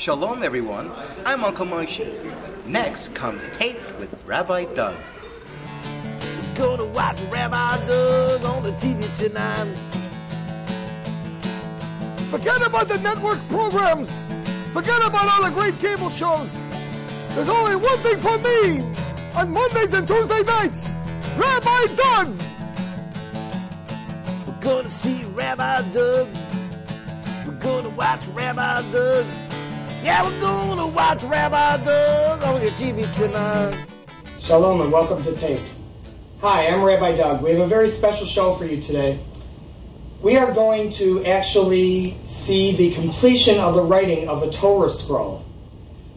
Shalom, everyone. I'm Uncle Moshe. Next comes Taped with Rabbi Doug. Go to watch Rabbi Doug on the TV tonight. Forget about the network programs. Forget about all the great cable shows. There's only one thing for me on Mondays and Tuesday nights. Rabbi Doug. We're going to see Rabbi Doug. We're going to watch Rabbi Doug. Yeah, we're going to watch Rabbi Doug on your TV tonight. Shalom and welcome to Taped. Hi, I'm Rabbi Doug. We have a very special show for you today. We are going to actually see the completion of the writing of a Torah scroll.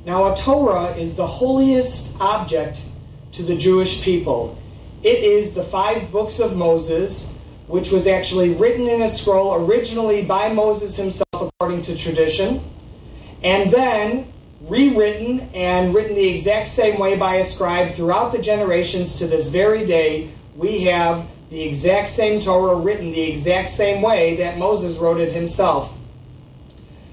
Now, a Torah is the holiest object to the Jewish people. It is the 5 books of Moses, which was actually written in a scroll originally by Moses himself according to tradition, and then rewritten and written the exact same way by a scribe throughout the generations to this very day. We have the exact same Torah written the exact same way that Moses wrote it himself.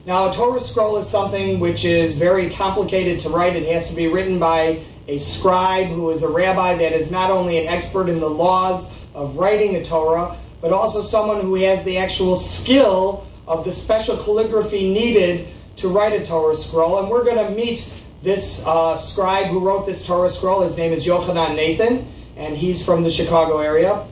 Now, a Torah scroll is something which is very complicated to write. It has to be written by a scribe who is a rabbi that is not only an expert in the laws of writing a Torah, but also someone who has the actual skill of the special calligraphy needed to write a Torah scroll. And we're going to meet this scribe who wrote this Torah scroll. His name is Yochanan Nathan, and he's from the Chicago area.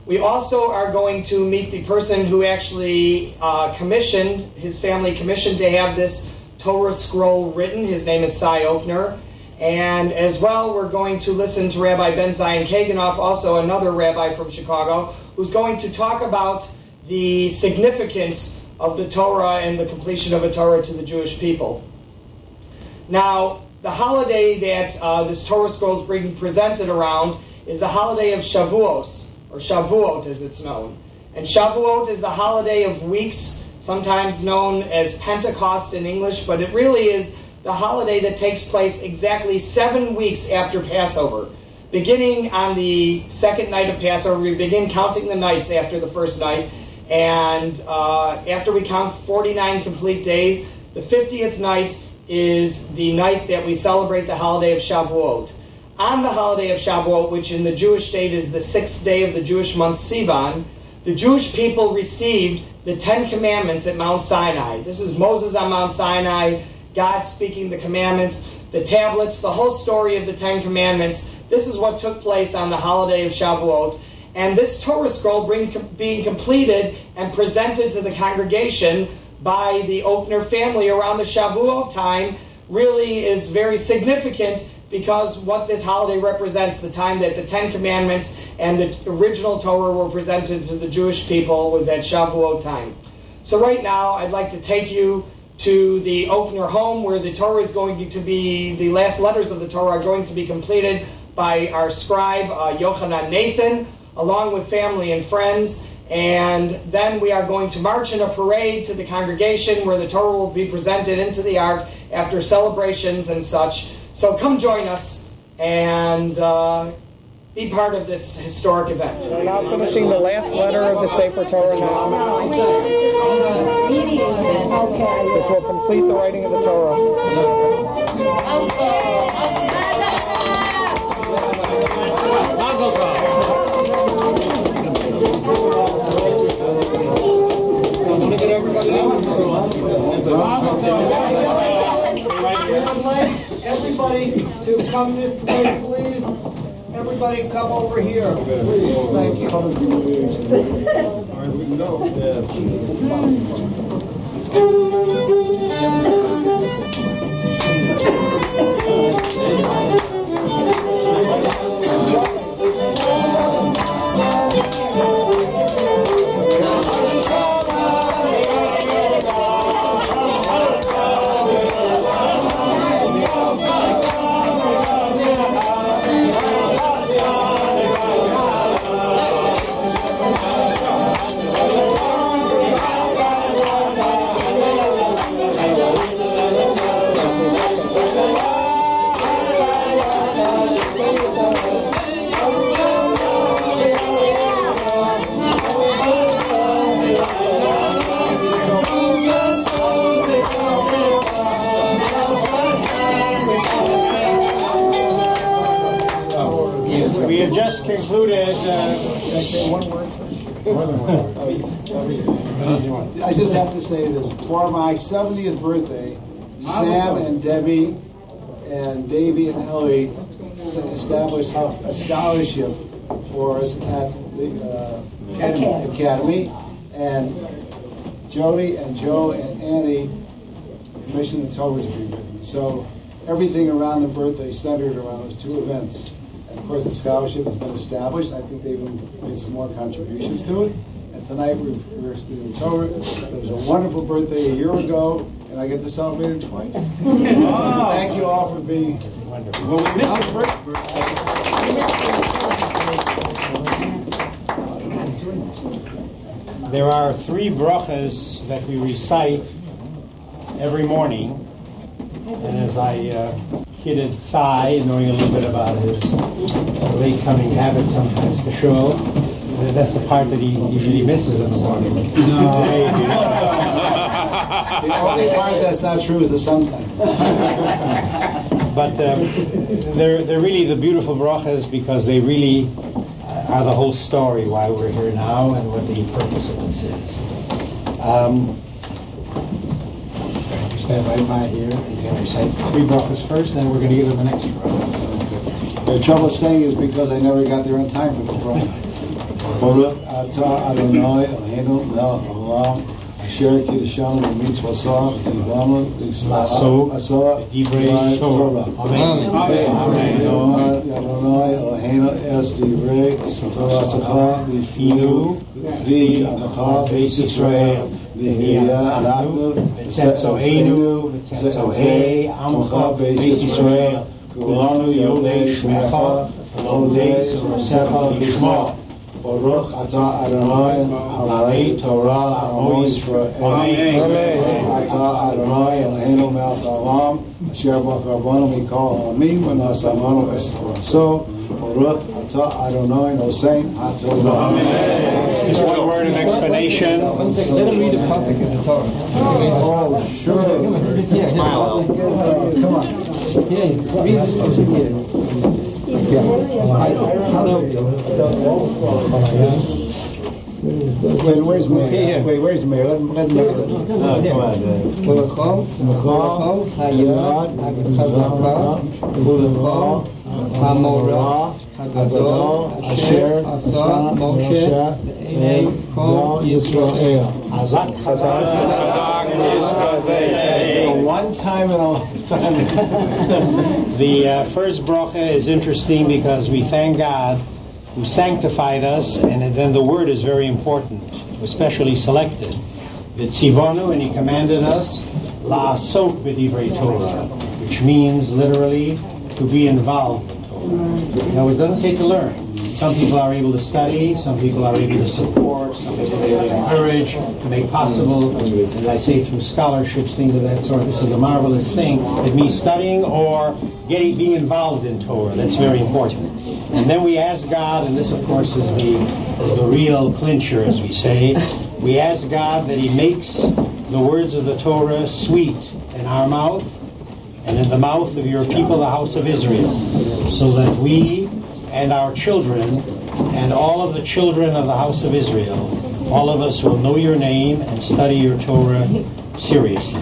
We also are going to meet the person who actually his family commissioned to have this Torah scroll written. His name is Okner. And as well, we're going to listen to Rabbi Benzion Kaganoff, also another rabbi from Chicago, who's going to talk about the significance of the Torah and the completion of a Torah to the Jewish people. Now, the holiday that this Torah scroll is being presented around is the holiday of Shavuos, or Shavuot as it's known. And Shavuot is the holiday of weeks, sometimes known as Pentecost in English, but it really is the holiday that takes place exactly 7 weeks after Passover. Beginning on the second night of Passover, we begin counting the nights after the first night, and after we count 49 complete days, the 50th night is the night that we celebrate the holiday of Shavuot. On the holiday of Shavuot, which in the Jewish state is the 6th day of the Jewish month Sivan, the Jewish people received the 10 Commandments at Mount Sinai. This is Moses on Mount Sinai, God speaking the commandments, the tablets, the whole story of the 10 Commandments. This is what took place on the holiday of Shavuot. And this Torah scroll being completed and presented to the congregation by the Okner family around the Shavuot time really is very significant, because what this holiday represents, the time that the 10 Commandments and the original Torah were presented to the Jewish people, was at Shavuot time. So right now, I'd like to take you to the Okner home, where the Torah is going to be, the last letters of the Torah are going to be completed by our scribe, Yochanan Nathan, along with family and friends. And then we are going to march in a parade to the congregation, where the Torah will be presented into the ark after celebrations and such. So come join us and be part of this historic event. We're now finishing the last letter of the Sefer Torah now. This will complete the writing of the Torah. Mazel tov. Want to get everybody Everybody to come this way, please. Everybody come over here. Please, thank you. All right, we can go. included. Can I say one word? I just have to say this. For my 70th birthday, Sam and Debbie and Davey and Ellie established a scholarship for us at the Academy. And Jody and Joe and Annie commissioned the Torah to be written. So everything around the birthday centered around those two events. And of course the scholarship has been established. I think they've even made some more contributions to it. And tonight we're studying Torah. It was a wonderful birthday a year ago, and I get to celebrate it twice. Thank you all for being wonderful. Well, we missed the first birthday. There are 3 brachas that we recite every morning. And as I kidded Sai, knowing a little bit about his late coming habit sometimes to shul, that's the part that he usually misses in the morning. No. The only part that's not true is the sometimes. But they're really the beautiful brachas because they really are the whole story why we're here now and what the purpose of this is. You stand right by here. He's going to recite 3 brachas first, then we're going to give them an extra bracha. The trouble saying is because I never got there in time for the bracha. Baruch atah Adonai Eloheinu melech haolam asher kiddushanu b'mitzvosav tzivanu l'asor divrei Torah. Amen. Amen. Adonai Eloheinu es divrei Torah b'finu v'vi amecha beis Yisrael v'hiya anachnu v'tzetzoheinu v'tzetzohei amecha beis Yisrael kulanu yodei shmecha v'lodei surosecha lishma. Baruch atah Adonai Malay Torah Amo Yisrael. Amen. Atah Adonai Eloheinu melech haolam asher b'karbonu mikol ha'amim v'nasamanu es Torah. Baruch atah Adonai nosein ha'torah. Amen. Just one word of explanation. One second, let him read the pasuk in the Torah. Oh, sure. Come on. Yeah, read this pasuk here. I'll help you. Wait, where's Mayor? Okay, here. Wait, where's Mayor? Let him read. Ulachol, Hayad, Chazaka, Ulachol, Hamorah, Hagadol, Asher, Asa, Moshe, Einei, Kol, Yisrael. Hazak, Hazak, One time in a lifetime. The first bracha is interesting because we thank God who sanctified us, and then the word is very important, especially selected. V'tzivonu, and he commanded us, la'asok b'divrei Torah, which means literally to be involved in Torah. Now it doesn't say to learn. Some people are able to study, some people are able to support, some people are able to encourage, to make possible, as I say, through scholarships, things of that sort. This is a marvelous thing. It means studying or being involved in Torah. That's very important. And then we ask God, and this of course is the real clincher, as we say, we ask God that He makes the words of the Torah sweet in our mouth and in the mouth of your people, the house of Israel, so that we and our children and all of the children of the house of Israel, all of us will know your name and study your Torah seriously.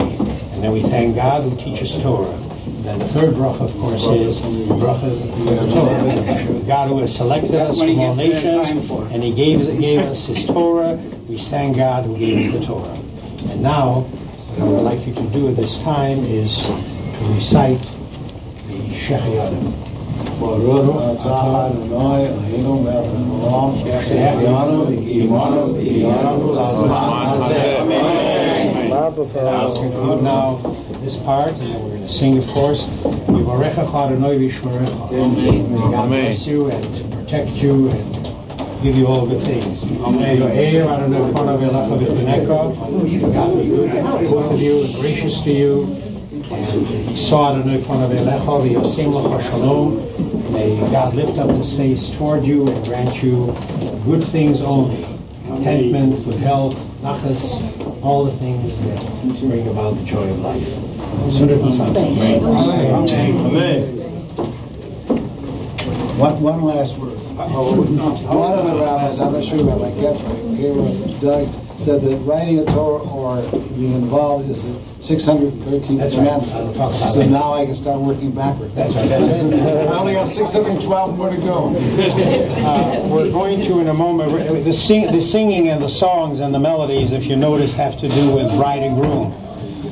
And then we thank God who teaches Torah. And then the third bracha, of course, is the bracha of the Torah. God who has selected us from all nations, and He gave us His Torah. We thank God who gave us the Torah. And now, what I would like you to do at this time is to recite the Shechiyadim. Baruch atah Adonai Eloheinu melech haolam she'eheyanu v'kiyimanu v'hiyanu l'zman hazeh. Amen. I'll conclude now this part, and then we're going to sing, of course. Yivarechecha Adonai v'yishmerecha. May God bless you and protect you and give you all good things. May God be good to both of you and gracious to you. And He saw Adonai panav elecha v'yosem lecha shalom. May God lift up His face toward you and grant you good things only. Contentment, good health, nachas, all the things that bring about the joy of life. Amen. One last word. One of the rabbis, I'm not sure Rabbi Doug, said that writing a Torah or being involved is the 613th commandment. So now I can start working backwards. That's right. That's it. I only have 612 more to go. We're going to, in a moment, the singing and the songs and the melodies, if you notice, have to do with bride and groom.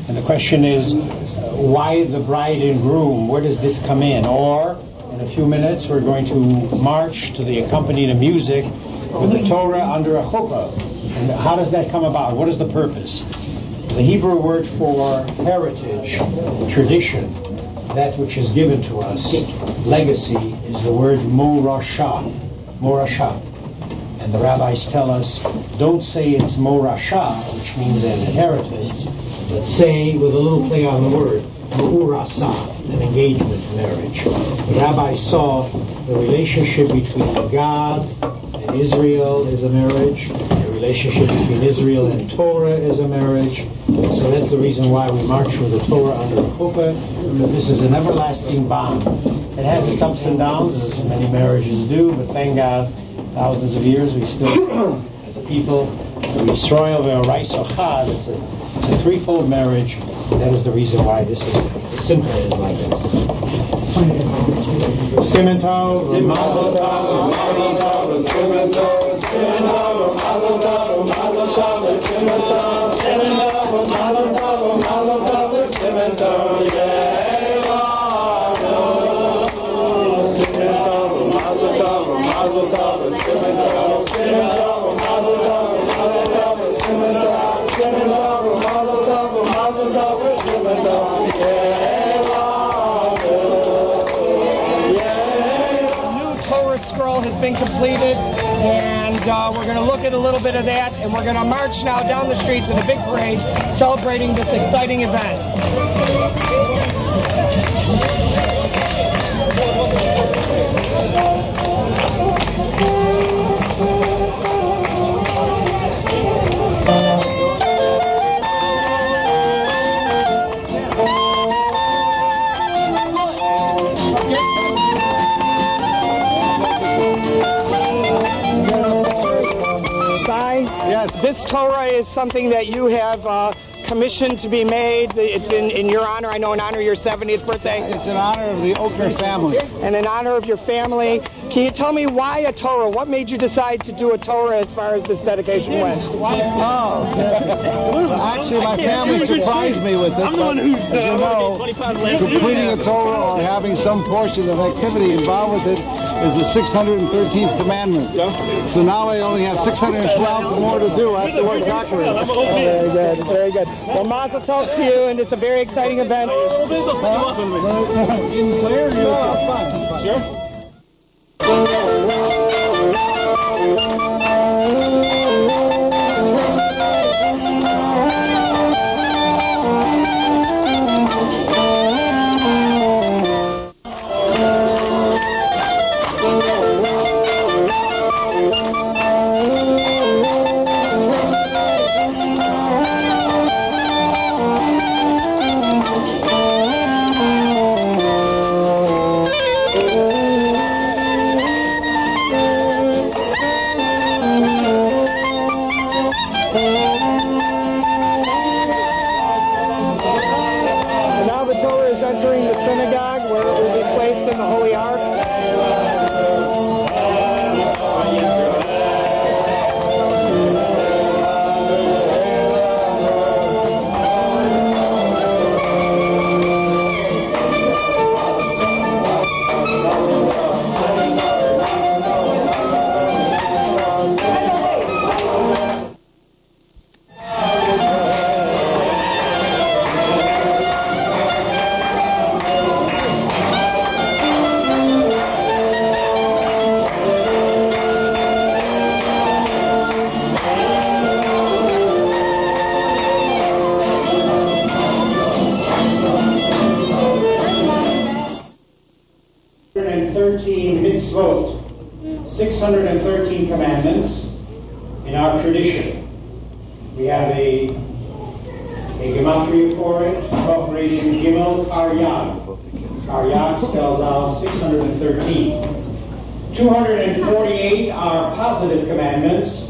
And the question is, why the bride and groom? Where does this come in? Or, in a few minutes, we're going to march to the accompaniment of music with the Torah under a chuppah. And how does that come about? What is the purpose? The Hebrew word for heritage, tradition, that which is given to us, legacy, is the word morasha. Morasha. And the rabbis tell us, don't say it's morasha, which means an inheritance, but say, with a little play on the word, mu'urasa, an engagement, marriage. The rabbis saw the relationship between God and Israel is a marriage. The relationship between Israel and Torah is a marriage. So that's the reason why we march with the Torah under the chuppah. This is an everlasting bond. It has its ups and downs, as many marriages do, but thank God, thousands of years, we still, as a people, Yisrael ve'oraisa chad, it's a threefold marriage, and that is the reason why this is, the simcha is like this. Siman tov, mazel tov, mazel tov, siman tov, siman tov, mazel tov, mazel tov, siman tov, siman tov, mazel tov, mazel tov, siman tov, siman tov, mazel tov, mazel tov, siman tov, siman tov, mazel tov, mazel tov, siman tov, siman tov, mazel tov, mazel tov, siman tov, scroll has been completed, and we're going to look at a little bit of that, and we're going to march now down the streets in a big parade celebrating this exciting event. This Torah is something that you have commissioned to be made. It's in your honor. I know in honor of your 70th birthday. It's in honor of the Okner family. And in honor of your family. Can you tell me why a Torah? What made you decide to do a Torah as far as this dedication went? Oh, actually, my family surprised me with it. I'm the one who's, as you know, completing a Torah or having some portion of activity involved with it is the 613th commandment. So now I only have 612 more to do. I have to work backwards. Very good, very good. Well, mazel tov to you, and it's a very exciting event. In clear? No, it's fine. Sure. Mitzvot, 613 commandments in our tradition. We have a gematria for it, Operation Gimel Karyag. Karyag spells out 613. 248 are positive commandments.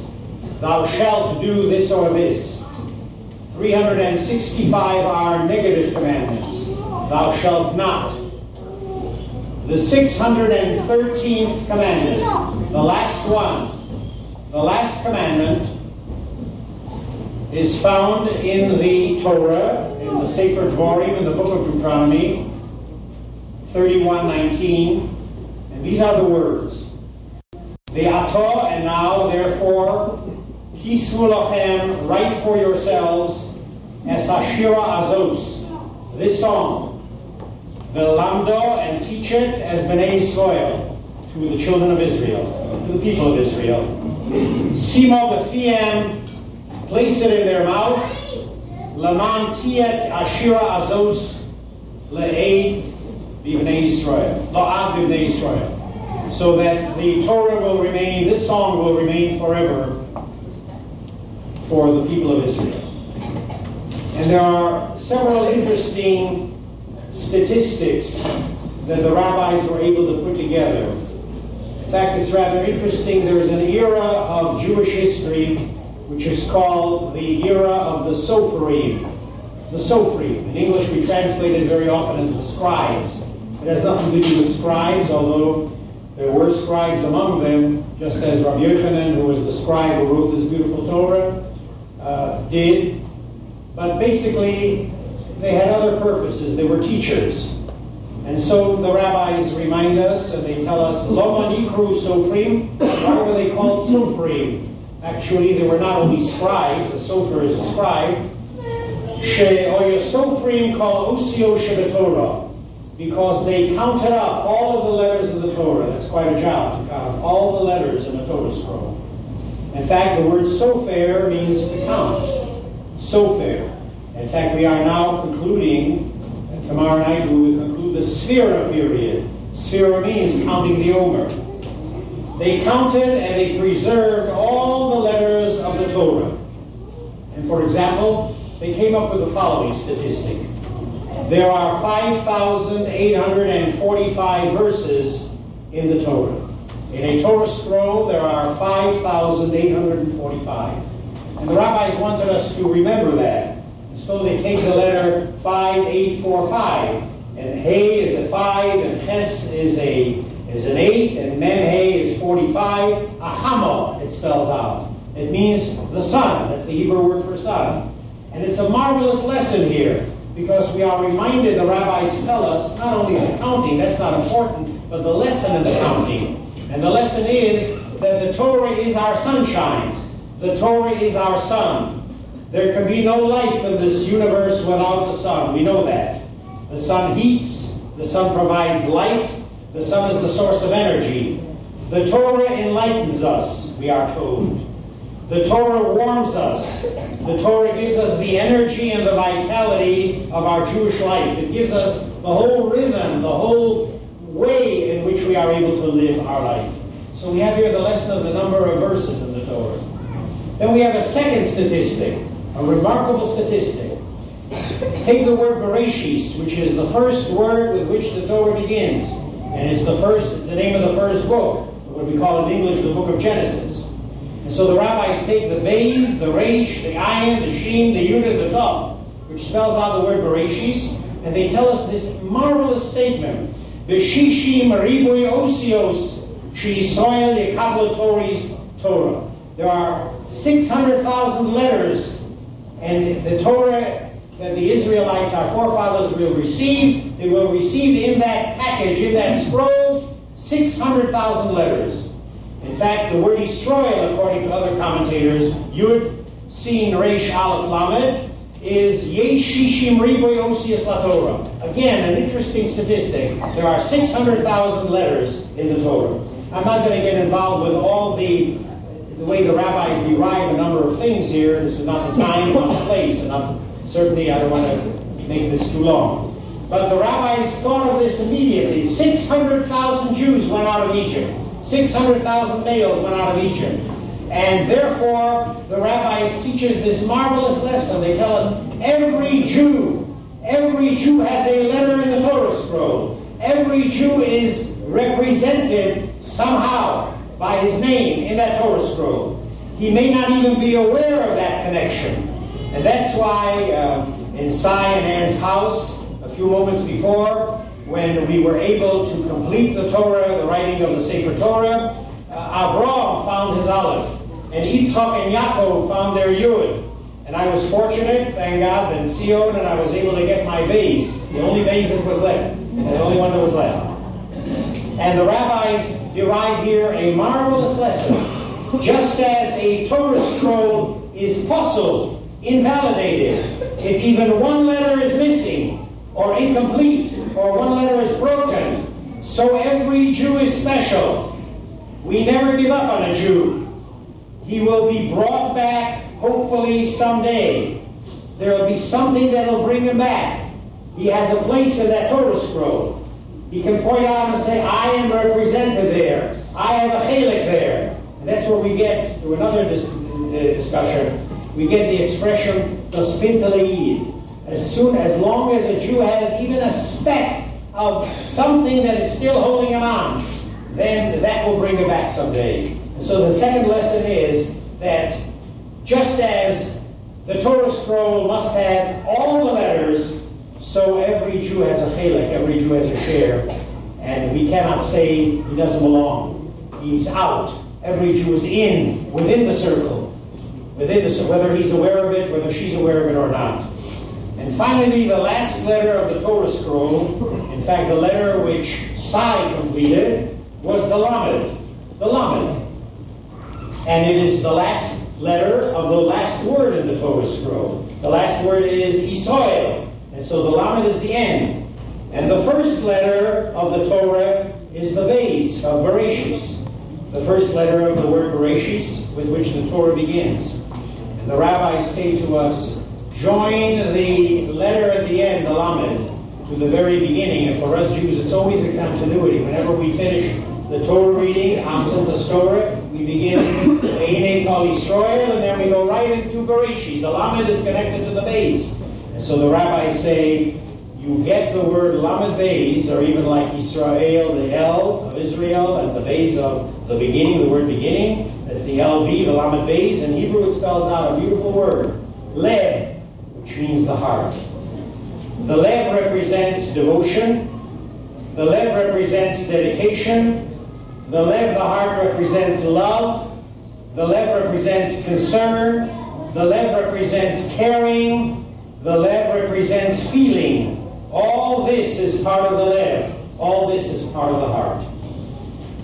Thou shalt do this or this. 365 are negative commandments. Thou shalt not. The 613th commandment, the last one, the last commandment, is found in the Torah, in the Sefer Torah, in the book of Deuteronomy, 31:19, and these are the words: Ve'ato, and now, therefore, Kisvu lachem, write for yourselves, es hashira azos, this song, Ve'lamdo, and teach it as Bnei Yisrael, to the children of Israel, to the people of Israel. Seymour b'fiem, place it in their mouth. Laman tiet ashira azos le'ed b'nei Yisrael, la'ad b'nei Yisrael, so that the Torah will remain, this song will remain forever for the people of Israel. And there are several interesting statistics that the rabbis were able to put together. In fact, it's rather interesting. There is an era of Jewish history which is called the era of the Sopharim. The Sopharim. In English, we translate it very often as the scribes. It has nothing to do with scribes, although there were scribes among them, just as Rabbi Yochanan, who was the scribe who wrote this beautiful Torah, did. But basically, they had other purposes. They were teachers. And so the rabbis remind us, and they tell us, Lo manikru sofrim. Why were they called sofrim? Actually, they were not only scribes. A sofer is a scribe. She oya sofrim called osio shebetorah, because they counted up all of the letters of the Torah. That's quite a job, to count all the letters in a Torah scroll. In fact, the word sofer means to count. Sofer. In fact, we are now concluding, and tomorrow night we will conclude the Sphira period. Sphira means counting the Omer. They counted and they preserved all the letters of the Torah. And for example, they came up with the following statistic. There are 5,845 verses in the Torah. In a Torah scroll, there are 5,845. And the rabbis wanted us to remember that. So they take the letter 5845, and Hey is a 5, and Ches is an 8, and Mem Hey is 45. Ahamo, it spells out. It means the sun. That's the Hebrew word for sun. And it's a marvelous lesson here, because we are reminded, the rabbis tell us, not only the counting, that's not important, but the lesson in the counting. And the lesson is that the Torah is our sunshine. The Torah is our sun. There can be no life in this universe without the sun. We know that. The sun heats. The sun provides light. The sun is the source of energy. The Torah enlightens us, we are told. The Torah warms us. The Torah gives us the energy and the vitality of our Jewish life. It gives us the whole rhythm, the whole way in which we are able to live our life. So we have here the lesson of the number of verses in the Torah. Then we have a second statistic. A remarkable statistic. Take the word Bereshis, which is the first word with which the Torah begins. And it's the name of the first book, what we call in English the book of Genesis. And so the rabbis take the Beis, the Resh, the Ayin, the Shin, the Yud, and the Tav, which spells out the word Bereshis, and they tell us this marvelous statement. B'shishim ribui osios she'Yisrael yekablo Torah. There are 600,000 letters, and the Torah that the Israelites, our forefathers, will receive, they will receive in that package, in that scroll, 600,000 letters. In fact, the word Yisrael, according to other commentators, Yud, Sin, Resh, Aleph, Lamed, is Yesh Shishim Riboy Osias LaTorah. Again, an interesting statistic. There are 600,000 letters in the Torah. I'm not going to get involved with all the way the rabbis derive a number of things here. This is not the time, not the place, and certainly I don't want to make this too long. But the rabbis thought of this immediately. 600,000 Jews went out of Egypt. 600,000 males went out of Egypt. And therefore, the rabbis teach us this marvelous lesson. They tell us every Jew has a letter in the Torah scroll. Every Jew is represented somehow by his name in that Torah scroll. He may not even be aware of that connection. And that's why in Cy and Ann's house, a few moments before, when we were able to complete the Torah, the writing of the Sefer Torah, Avraham found his Aleph, and Yitzchak and Yaakov found their Yud. And I was fortunate, thank God, in Sion, and I was able to get my vase, the only vase that was left, and the only one that was left. And the rabbis derive here a marvelous lesson. Just as a Torah scroll is puzzled, invalidated, if even one letter is missing, or incomplete, or one letter is broken, so every Jew is special. We never give up on a Jew. He will be brought back, hopefully someday. There will be something that will bring him back. He has a place in that Torah scroll. He can point out and say, I am represented there. I have a chelik there. And that's where we get, through another discussion, we get the expression, das Bintaleid. As long as a Jew has even a speck of something that is still holding him on, then that will bring him back someday. And so the second lesson is that just as the Torah scroll must have all the letters, so every Jew has a chelik, every Jew has a share, and we cannot say he doesn't belong. He's out. Every Jew is within the circle, whether he's aware of it, whether she's aware of it or not. And finally, the last letter of the Torah scroll, in fact, the letter which Sai completed, was the Lamed. The Lamed. And it is the last letter of the last word in the Torah scroll. The last word is Yisrael. And so the Lamed is the end. And the first letter of the Torah is the Beis of Bereshis. The first letter of the word Bereshis with which the Torah begins. And the rabbis say to us, join the letter at the end, the Lamed, to the very beginning. And for us Jews, it's always a continuity. Whenever we finish the Torah reading, Amsel the Torah, we begin Einei Kol Yisrael, and then we go right into Bereshit. The Lamed is connected to the Beis. And so the rabbis say, you get the word Lamed Beis, or even like Israel, the El of Israel, and the Beis of the beginning, the word beginning. That's the LB, the Lamed Beis. In Hebrew it spells out a beautiful word, Lev, which means the heart. The Lev represents devotion. The Lev represents dedication. The Lev, the heart, represents love. The Lev represents concern. The Lev represents caring. The Lev represents feeling. All this is part of the Lev. All this is part of the heart.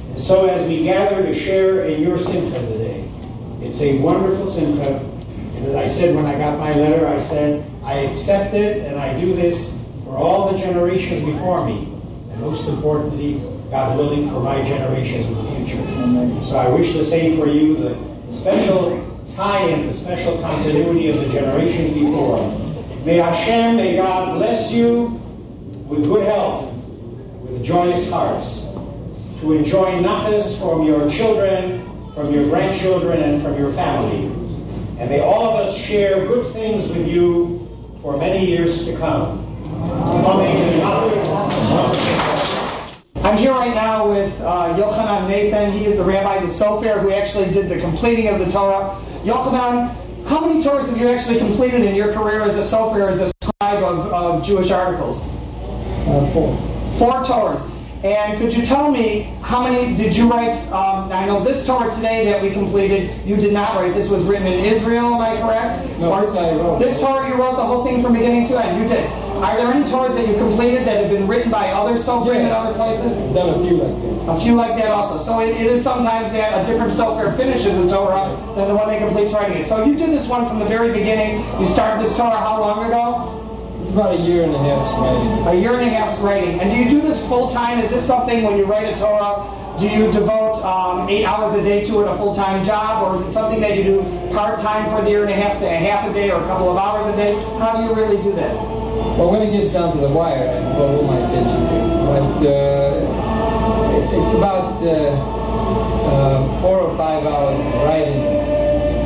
And so as we gather to share in your simcha today, it's a wonderful simcha. And as I said when I got my letter, I said, I accept it and I do this for all the generations before me. And most importantly, God willing, for my generations in the future. Amen. So I wish the same for you, the special tie-in, the special continuity of the generations before. May Hashem, may God bless you with good health, with joyous hearts, to enjoy nachas from your children, from your grandchildren, and from your family. And may all of us share good things with you for many years to come. Amen. I'm here right now with Yochanan Nathan. He is the rabbi, the sofer, who actually did the completing of the Torah. Yochanan, how many Torahs have you actually completed in your career as a sofer, as a scribe of Jewish articles? 4. 4 Torahs. And could you tell me how many did you write? I know this Torah today that we completed, you did not write. This was written in Israel, am I correct? No, I wrote. This Torah, you wrote the whole thing from beginning to end. You did. Are there any Torahs that you've completed that have been written by other sofer in other places? I've done a few like that. A few like that also. So it is sometimes that a different sofer finishes a Torah than the one that completes writing it. So you did this one from the very beginning. You started this Torah how long ago? It's about a year and a half writing. A year and a half's writing. And do you do this full time? Is this something when you write a Torah, do you devote 8 hours a day to it, a full-time job? Or is it something that you do part-time for the year and a half, say a half a day or a couple of hours a day? How do you really do that? Well, when it gets down to the wire, I devote all my attention to it. But it's about 4 or 5 hours of writing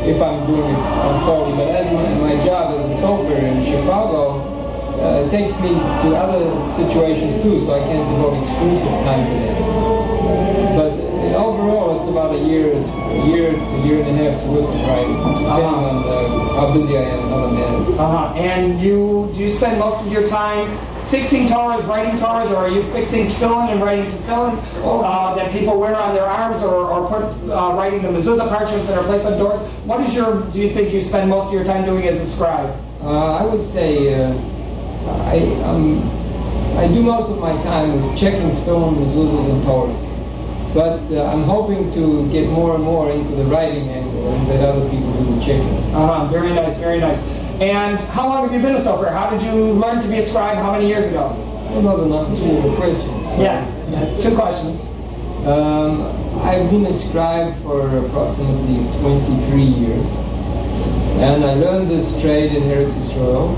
if I'm doing it on solely. But as my job as a sofer in Chicago, takes me to other situations too, so I can't devote exclusive time to that. But overall, it's about a year to a year and a half's worth of writing, depending on how busy I am in other matters. And do you spend most of your time fixing Torahs, writing Torahs, or are you fixing tefillin and writing tefillin that people wear on their arms, or writing the mezuzah parchments that are placed on doors? What do you think you spend most of your time doing as a scribe? I would say I do most of my time with checking tefillin, mezuzahs, and Torahs. But I'm hoping to get more and more into the writing angle and let other people do the checking. Very nice, very nice. And how long have you been a sofer? How did you learn to be a scribe? How many years ago? Well, those are not two questions. Yes, that's 2 questions. I've been a scribe for approximately 23 years. And I learned this trade in Eretz Yisrael.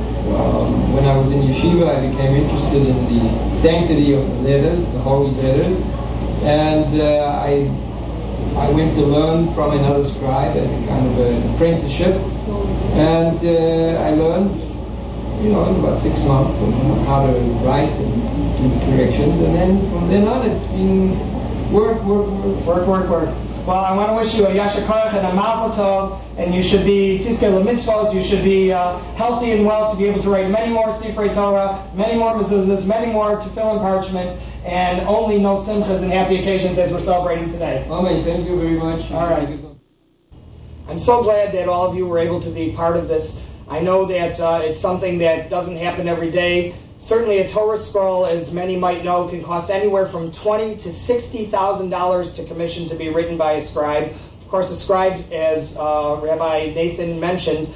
When I was in yeshiva, I became interested in the sanctity of the letters, the holy letters. And I went to learn from another scribe as a kind of an apprenticeship. And I learned, in about 6 months how to write and do the corrections. And then from then on, it's been work. Well, I want to wish you a yasher koach and a mazel tov, and you should be tiskei l'mitzvos. You should be healthy and well to be able to write many more Sefer Torah, many more mezuzahs, many more tefillin parchments, and only no simchas and happy occasions as we're celebrating today. Amen. Thank you very much. All right. I'm so glad that all of you were able to be part of this. I know that it's something that doesn't happen every day. Certainly a Torah scroll, as many might know, can cost anywhere from $20,000 to $60,000 to commission to be written by a scribe. Of course, a scribe, as Rabbi Nathan mentioned,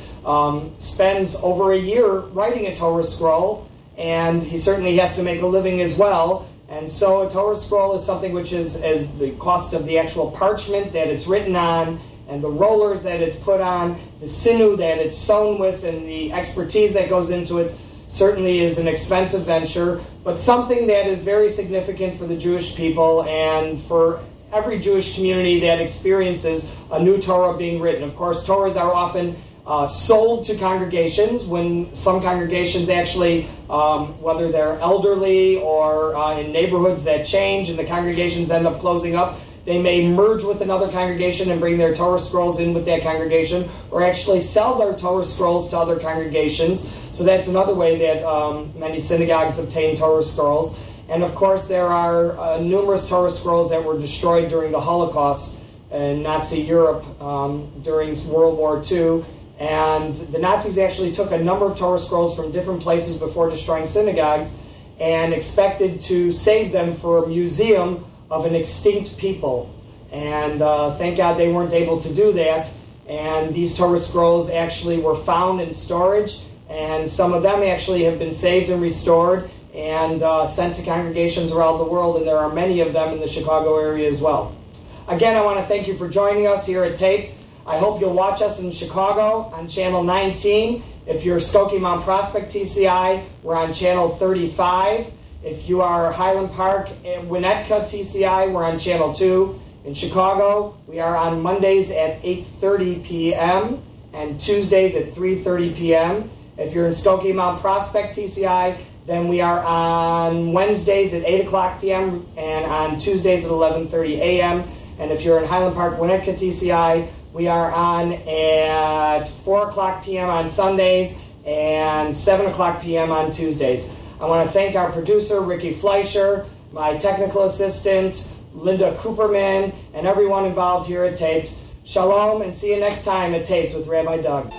spends over a year writing a Torah scroll, and he certainly has to make a living as well. And so a Torah scroll is something which is as the cost of the actual parchment that it's written on, and the rollers that it's put on, the sinew that it's sewn with, and the expertise that goes into it, certainly is an expensive venture, but something that is very significant for the Jewish people and for every Jewish community that experiences a new Torah being written. Of course, Torahs are often sold to congregations, when some congregations actually, whether they're elderly or in neighborhoods that change and the congregations end up closing up, they may merge with another congregation and bring their Torah scrolls in with that congregation, or actually sell their Torah scrolls to other congregations. So that's another way that many synagogues obtain Torah scrolls. And of course, there are numerous Torah scrolls that were destroyed during the Holocaust in Nazi Europe during World War II. And the Nazis actually took a number of Torah scrolls from different places before destroying synagogues and expected to save them for a museum of an extinct people. And thank God they weren't able to do that. And these Torah scrolls actually were found in storage, and some of them actually have been saved and restored and sent to congregations around the world, and there are many of them in the Chicago area as well. Again, I want to thank you for joining us here at TAPED. I hope you'll watch us in Chicago on Channel 19. If you're Skokie Mount Prospect TCI, we're on Channel 35. If you are Highland Park and Winnetka TCI, we're on Channel 2. In Chicago, we are on Mondays at 8:30 p.m. and Tuesdays at 3:30 p.m. If you're in Skokie Mount Prospect TCI, then we are on Wednesdays at 8 o'clock p.m. and on Tuesdays at 11:30 a.m. And if you're in Highland Park Winnetka TCI, we are on at 4 o'clock p.m. on Sundays and 7 o'clock p.m. on Tuesdays. I want to thank our producer, Ricky Fleischer, my technical assistant, Linda Cooperman, and everyone involved here at TAPED. Shalom, and see you next time at TAPED with Rabbi Doug.